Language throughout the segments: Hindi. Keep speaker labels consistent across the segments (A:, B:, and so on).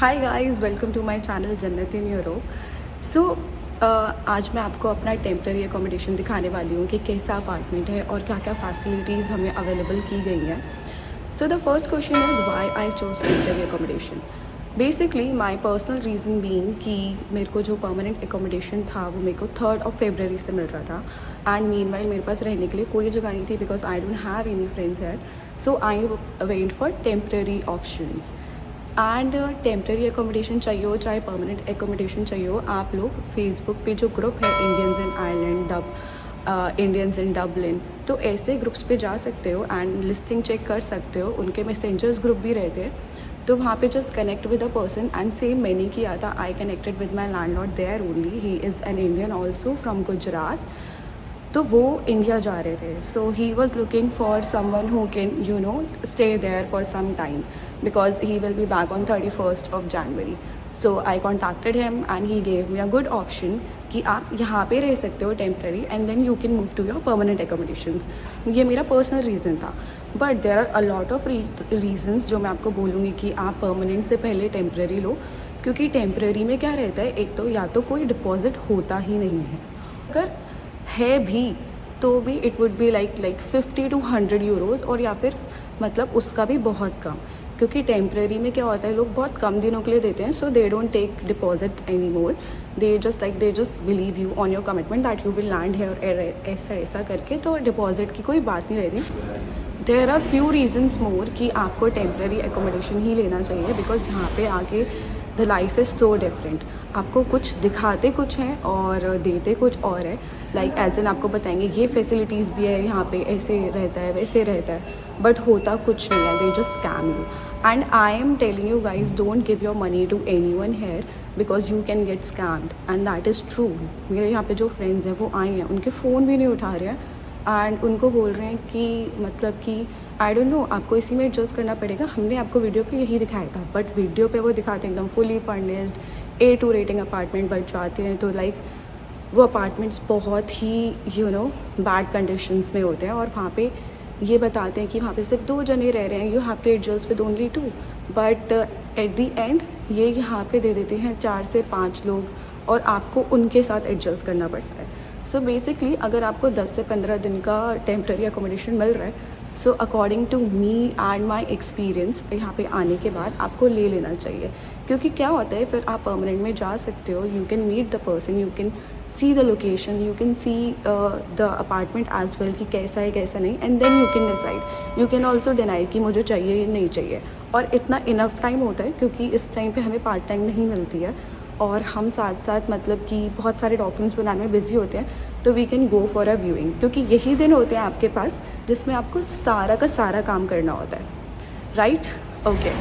A: Hi guys, welcome to my channel Jannat in Europe. सो आज मैं आपको अपना टेम्प्रेरी अकोमोडेशन दिखाने वाली हूँ कि कैसा अपार्टमेंट है और क्या क्या फैसिलिटीज़ हमें अवेलेबल की गई हैं। So the first question is why I chose temporary accommodation. Basically my personal reason being कि मेरे को जो परमानेंट अकोमोडेशन था वो मेरे को 3rd of February से मिल रहा था एंड मीनवाइल मेरे पास रहने के लिए कोई जगह नहीं थी because I don't have any friends had. So I went for temporary options and temporary accommodation चाहिए हो चाहे परमानेंट अकोमोडेशन चाहिए हो, आप लोग फेसबुक पे जो ग्रुप है Indians in Ireland Indians in Dublin, तो ऐसे ग्रुप्स पे जा सकते हो एंड लिस्टिंग चेक कर सकते हो। उनके मैसेंजर्स ग्रुप भी रहते हैं, तो वहाँ पे just connect with a person and same मैंने किया था। I connected with my landlord there only, he is an Indian also from Gujarat. तो वो इंडिया जा रहे थे, so he was looking for someone who can stay there for some time because he will be back on 31st of January. So I contacted him and he gave me a good option कि आप यहाँ पे रह सकते हो temporary and then you can move to your permanent accommodations. ये मेरा पर्सनल रीज़न था, but there are a lot of reasons जो मैं आपको बोलूँगी कि आप परमानेंट से पहले टेम्प्रेरी लो। क्योंकि टेम्प्रेरी में क्या रहता है, एक तो या तो कोई डिपॉजिट होता ही नहीं है, अगर है भी तो भी it would be like 50 to 100 euros, और या फिर मतलब उसका भी बहुत कम। क्योंकि टेम्प्रेरी में क्या होता है, लोग बहुत कम दिनों के लिए देते हैं, so they don't take deposit any more. They just believe you on your commitment that you will land है, ऐसा करके, तो डिपॉजिट की कोई बात नहीं रहती। देयर आर फ्यू रीजन्स मोर कि आपको टेम्प्रेरी एकोमोडेशन ही लेना चाहिए बिकॉज यहाँ पे आके the life is so different. आपको कुछ दिखाते कुछ हैं और देते कुछ और है। लाइक एज एन आपको बताएंगे ये फैसिलिटीज़ भी है यहाँ पे, ऐसे रहता है वैसे रहता है, बट होता कुछ नहीं है। They just scam you and I am telling you guys, don't give your money to anyone here because you can get scammed and that is true. मेरे यहाँ पे जो फ्रेंड्स हैं वो आए हैं, उनके फ़ोन भी नहीं उठा रहे हैं एंड उनको बोल रहे हैं कि मतलब कि आई डोंट नो, आपको इसी में एडजस्ट करना पड़ेगा, हमने आपको वीडियो पे यही दिखाया था। बट वीडियो पे वो दिखाते हैं एकदम fully furnished A2 rating apartment, but जाते हैं तो लाइक वो अपार्टमेंट्स बहुत ही बैड कंडीशंस में होते हैं और वहाँ पे ये बताते हैं कि वहाँ पे सिर्फ 2 जने रह रहे हैं, you have to adjust with only 2, but at the end ये यहाँ पे दे देते हैं 4 से 5 लोग और आपको उनके साथ एडजस्ट करना पड़ता है। सो बेसिकली अगर आपको 10 से 15 दिन का टेम्प्रेरी अकोमोडेशन मिल रहा है, so according to me and my experience यहाँ पे आने के बाद आपको ले लेना चाहिए। क्योंकि क्या होता है, फिर आप परमानेंट में जा सकते हो, you can meet the person, you can see the location, you can see the apartment as well कि कैसा है कैसा नहीं, and then you can decide. You can also deny कि मुझे चाहिए या नहीं चाहिए, और इतना इनफ टाइम होता है क्योंकि इस टाइम पे हमें पार्ट टाइम नहीं मिलती है और हम साथ साथ मतलब कि बहुत सारे डॉक्यूमेंट्स बनाने में बिजी होते हैं, तो we can go for a viewing. क्योंकि यही दिन होते हैं आपके पास जिसमें आपको सारा का सारा काम करना होता है, right? Okay,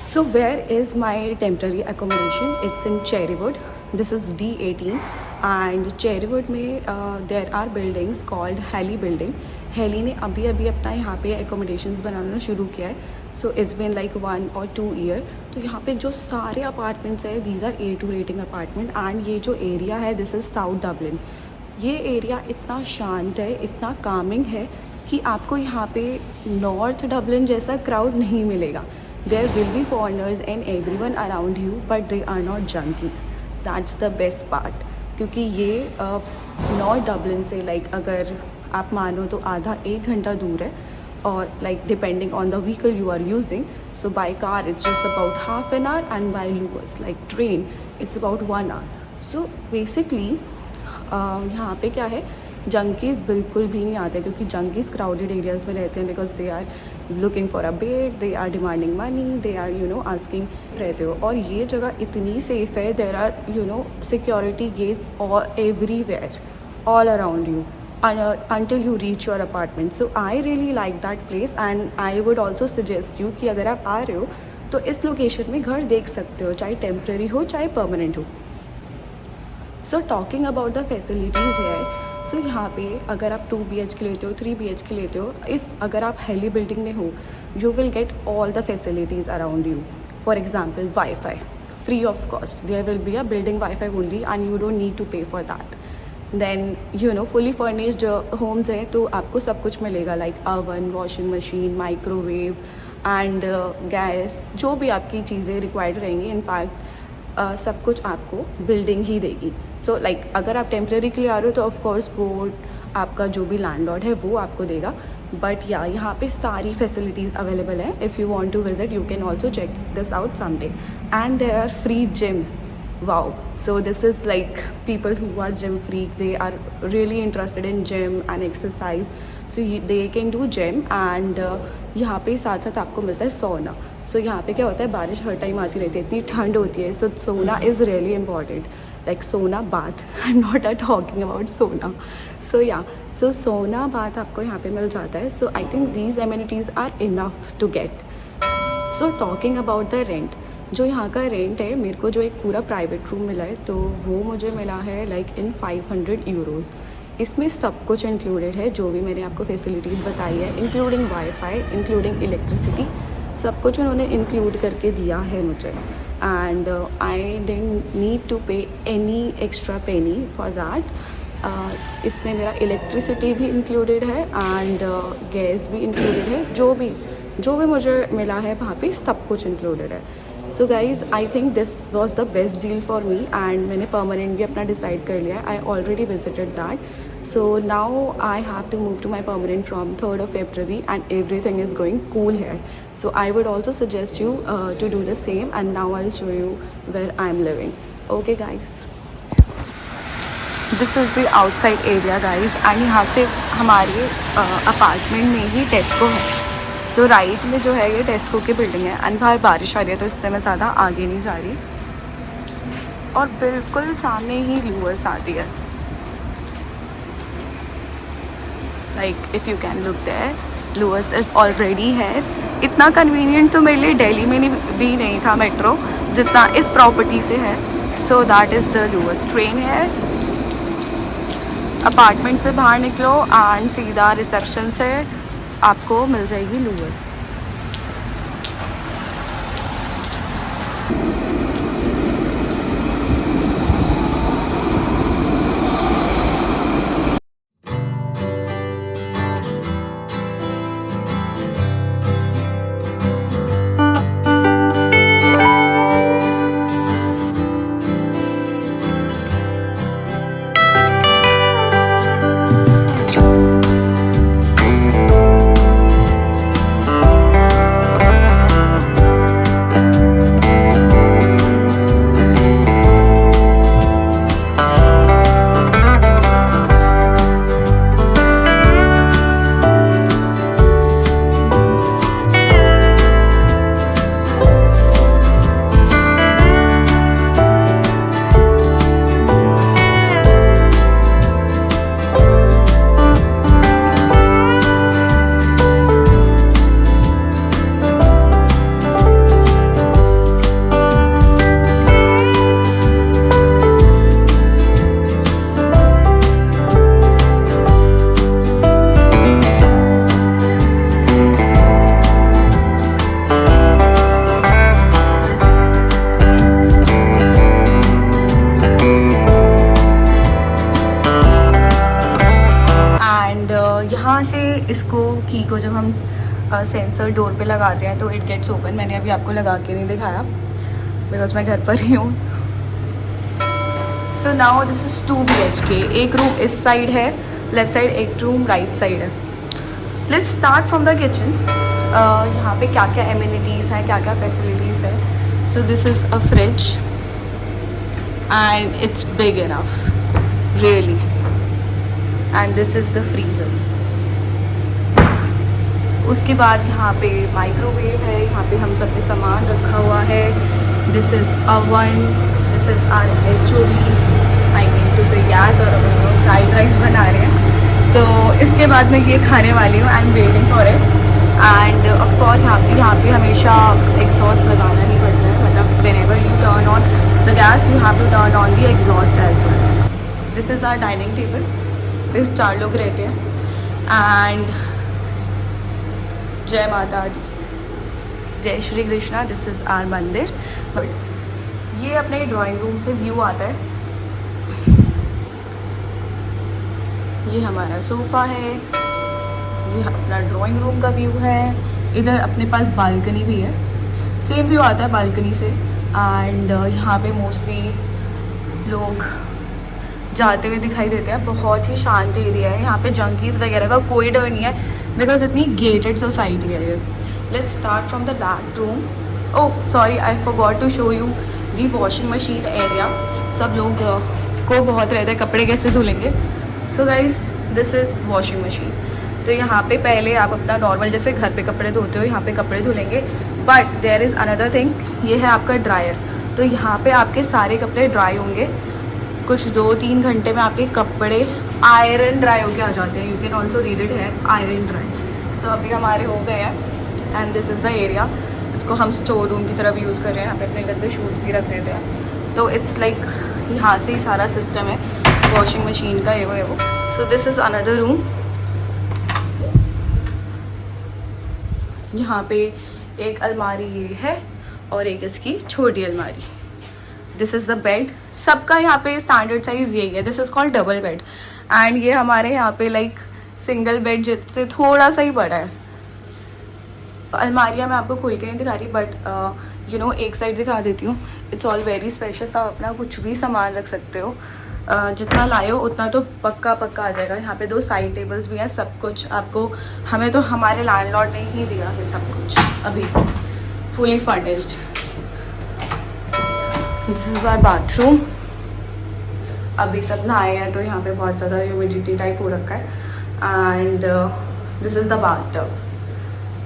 A: so where is my temporary accommodation? It's in Cherrywood, this is D18 and Cherrywood में there are buildings called Haley building. Haley ने अभी अभी अपना यहाँ पे एकोमोडेशंस बनाना शुरू किया है, so it's been like 1 or 2 year. तो यहाँ पे जो सारे अपार्टमेंट्स हैं these are A2 rating apartment and ये जो एरिया है दिस इज़ साउथ डबलिन। ये एरिया इतना शांत है, इतना कामिंग है कि आपको यहाँ पे नॉर्थ डबलिन जैसा क्राउड नहीं मिलेगा। There will be foreigners and everyone around you but they are not junkies, that's the best part. क्योंकि ये नॉर्थ डबलिन से लाइक अगर आप मानो तो आधा 1 घंटा दूर है, और like depending on the vehicle you are using. So by car it's just about half an hour and by Luas like train it's about 1 hour। So basically यहाँ पे क्या है, जंकीज़ बिल्कुल भी नहीं आते क्योंकि जंकीज़ क्राउडेड एरियाज़ में रहते हैं because they are looking for a bed, they are demanding money, they are asking रहते हो। और ये जगह इतनी सेफ़ है, देर आर सिक्योरिटी गेट्स और everywhere all around you until you reach your apartment. So I really like that place and I would also suggest you कि अगर आप आ रहे हो तो इस लोकेशन में घर देख सकते हो, चाहे टेम्प्रेरी हो चाहे परमानेंट हो। सो टॉकिंग अबाउट द फैसिलिटीज़ है, सो यहाँ पे अगर आप 2 BHK लेते हो, 3 BHK लेते हो, अगर आप हेली बिल्डिंग में हो, you will get all the facilities around you. For example wifi free of cost, there will be a building wifi only and you don't need to pay for that. Then fully furnished homes हैं तो आपको सब कुछ मिलेगा, like oven, washing machine, microwave and gas, जो भी आपकी चीज़ें रिक्वायर्ड रहेंगी, इनफैक्ट सब कुछ आपको बिल्डिंग ही देगी. सो लाइक अगर आप टेम्प्रेरी के लिए आ रहे हो तो ऑफकोर्स वो आपका जो भी लैंडलॉर्ड है वो आपको देगा. बट या यहाँ पे सारी फैसिलिटीज़ अवेलेबल है. If you want to visit you can also check this out someday. And there are free gyms. Wow, so this is like people who are gym freak, they are really interested in gym and exercise, so they can do gym. and यहाँ पे साथ साथ आपको मिलता है सोना. सो यहाँ पे क्या होता है, बारिश हर टाइम आती रहती है, इतनी ठंड होती है, सो सोना इज़ रियली इम्पॉर्टेंट. लाइक सोना bath, I am not talking about सोना. सो या, सो सोना बाथ आपको यहाँ पे मिल जाता है. So I think these amenities are enough to get. So talking about the rent, जो यहाँ का रेंट है, मेरे को जो एक पूरा प्राइवेट रूम मिला है तो वो मुझे मिला है लाइक इन 500 यूरोज़. इसमें सब कुछ इंक्लूडेड है, जो भी मैंने आपको फैसिलिटीज़ बताई है, इंक्लूडिंग वाईफाई, इंक्लूडिंग इलेक्ट्रिसिटी, सब कुछ उन्होंने इंक्लूड करके दिया है मुझे. And I didn't need to pay any extra penny for that. इसमें मेरा इलेक्ट्रिसिटी भी इंक्लूडेड है एंड गैस भी इंक्लूडेड है. जो भी मुझे मिला है वहाँ पे सब कुछ इंक्लूडेड है. So guys, I think this was the best deal for me and मैंने परमानेंट भी अपना डिसाइड कर लिया है. I already visited that. So now I have to move to my permanent from 3rd of February and everything is going cool here. So I would also suggest you to do the same. And now I will show you where I am living. Okay guys, this is the outside area guys. And यहाँ से हमारे अपार्टमेंट में ही टेस्को है. सो राइट में जो है ये टेस्को की बिल्डिंग है. एंड बाहर बारिश आ रही है तो इससे मैं ज़्यादा आगे नहीं जा रही. और बिल्कुल सामने ही लूअर्स आती है. Like if you can look there, Luas is already है. इतना कन्वीनियंट तो मेरे लिए दिल्ली में भी नहीं था मेट्रो जितना इस प्रॉपर्टी से है. So that is the louvres. Train है, अपार्टमेंट से बाहर निकलो एंड सीधा रिसेप्शन से आपको मिल जाएगी लूअर्स. यहाँ से इसको की को जब हम सेंसर डोर पे लगाते हैं तो इट गेट्स ओपन. मैंने अभी आपको लगा के नहीं दिखाया बिकॉज मैं घर पर ही हूँ. So now this is 2 BHK. एक रूम इस साइड है लेफ़्ट साइड, एक रूम राइट साइड है. Let's start from the kitchen. यहाँ पे क्या क्या एमिनिटीज़ हैं, क्या क्या फैसिलिटीज़ है. So this is a fridge and it's big enough really. And this is the freezer. उसके बाद यहाँ पे माइक्रोवेव है. यहाँ पे हम सब सामान रखा हुआ है. This is oven, this is our HOV, I mean to say gas. और अब हम लोग फ्राइड राइस बना रहे हैं तो इसके बाद मैं ये खाने वाली हूँ. I am waiting for it. And of course यहाँ पे हमेशा एग्जॉस्ट लगाना नहीं पड़ता है. मतलब whenever you turn on the gas you have to turn on the exhaust as well. This is our dining table. 4 लोग रहते हैं. एंड जय माता दी, जय Shri Krishna. This is our mandir. But ये अपने ड्राइंग रूम से व्यू आता है. ये हमारा सोफ़ा है, ये अपना ड्राइंग रूम का व्यू है. इधर अपने पास बालकनी भी है, सेम व्यू आता है बालकनी से। एंड यहाँ पे मोस्टली लोग जाते हुए दिखाई देते हैं। बहुत ही शांत एरिया है, यहाँ पे जंकीज़ वगैरह का कोई डर नहीं है बिकॉज इतनी गेटेड सोसाइटी है ये। Let's start from the back room. Oh sorry, I forgot to show you the washing machine area. सब लोग को बहुत रहता है कपड़े कैसे धुलेंगे। So guys this is washing machine. तो यहाँ पे पहले आप अपना नॉर्मल जैसे घर पे कपड़े धोते हो यहाँ पे कपड़े धुलेंगे, but there is another thing, ये है आपका ड्रायर। तो यहाँ पे आपके सारे कपड़े ड्राई होंगे, कुछ 2-3 घंटे में आपके कपड़े आयरन ड्राई होके आ जाते हैं। You can also read it है आयरन ड्राई। सो अभी हमारे हो गए हैं and this is the area. इसको हम स्टोर रूम की तरह भी यूज़ कर रहे हैं, यहाँ पे अपने गंदे शूज़ भी रख देते हैं। तो इट्स लाइक यहाँ से ही सारा सिस्टम है वॉशिंग मशीन का, ये वो। So this is another room. यहाँ पे एक अलमारी ये है और एक इसकी छोटी अलमारी। This is the bed. सबका यहाँ पे स्टैंडर्ड साइज़ यही है, this is called double bed. And ये हमारे यहाँ पे लाइक सिंगल बेड जिससे थोड़ा सा ही बड़ा है। अलमारियाँ मैं आपको खोल के नहीं दिखा रही, बट यू नो एक साइड दिखा देती हूँ। It's all very spacious. आप अपना कुछ भी सामान रख सकते हो, जितना लाए हो उतना तो पक्का आ जाएगा। यहाँ पे 2 साइड टेबल्स भी हैं, सब कुछ आपको, हमें तो हमारे लैंडलॉर्ड ने ही दिया है सब कुछ अभी fully furnished. This is our bathroom. अभी सब नहाए हैं तो यहाँ पे बहुत ज़्यादा ह्यूमिडिटी टाइप हो रखा है। And this is the bathtub.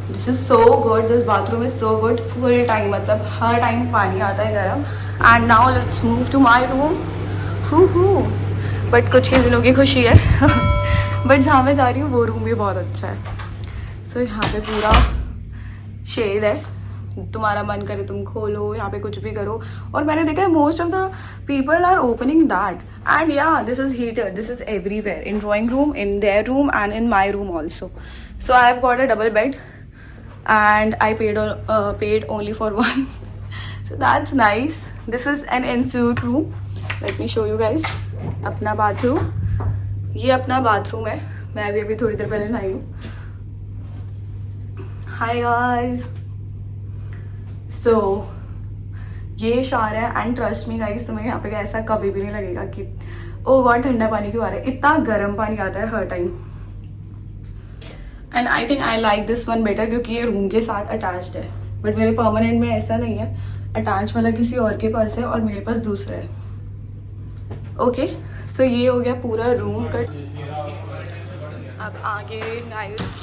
A: This is so good, this bathroom is so good. Full time मतलब हर टाइम पानी आता है गर्म। And now let's move to my room. But कुछ ही दिनों की खुशी है बट जहाँ मैं जा रही हूँ वो रूम भी बहुत अच्छा है। सो यहाँ पे पूरा शेड है, तुम्हारा मन करे तुम खोलो, यहाँ पे कुछ भी करो। और मैंने देखा है most of the people are opening that. And या this is heater, this is everywhere, in drawing room, in their room and in my room also. So I have got a double bed and I paid only for one so that's nice. This is an ensuite room. Let me show you guys अपना बाथरूम। ये अपना बाथरूम है, मैं भी अभी थोड़ी देर पहले नहाई हूँ। Hi guys, so ये शार है एंड ट्रस्ट मी गाइस, तुम्हें यहाँ पे ऐसा कभी भी नहीं लगेगा कि ओ बहुत ठंडा पानी क्यों आ रहा है। इतना गर्म पानी आता है हर time. And I think I like this one better क्योंकि ये रूम के साथ अटैच्ड है। बट मेरे परमानेंट में ऐसा नहीं है, अटैच वाला किसी और के पास है और मेरे पास दूसरा है। ओके सो ये हो गया पूरा रूम का। अब आगे guys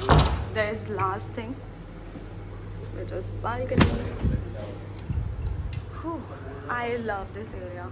A: there is last thing which is balcony. I love this area.